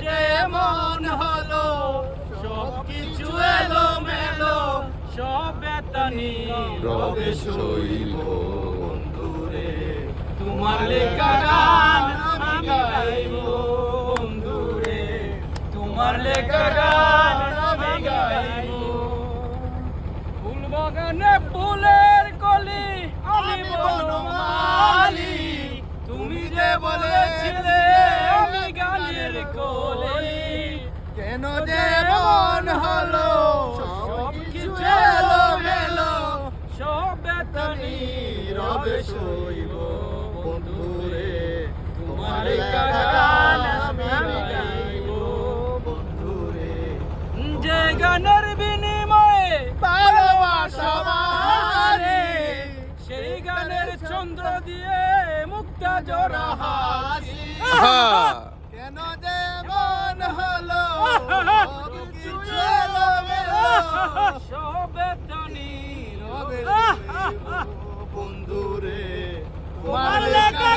যে মন হলো সব কিছু এলো মেলো সব বেতানি রবে সইব বন্ধুরে তোমার লেখা গান আমি গাইব বন্ধুরে তোমার লেখা গান আমি গাইব ফুল বাগানে ফুলের কলি আমি বনমালী তুমি যে বলেছিলে আমি গানের কলি কেন যে মন হলো সব কিছু এলো মেলো সব বেতানি রবে সইব বন্ধুরে তোমার লেখা গান আমি গাইব বন্ধুরে যে গানের বিনিময়ে ভালোবাসা বাড়ে সেই গানের চন্দ্র দিয়ে মুক্তা জোড়া হাসি কেন যে মন হলো কিছু এলো মেলো সব বেতানি রবে বন্ধুরে তোমার লেখা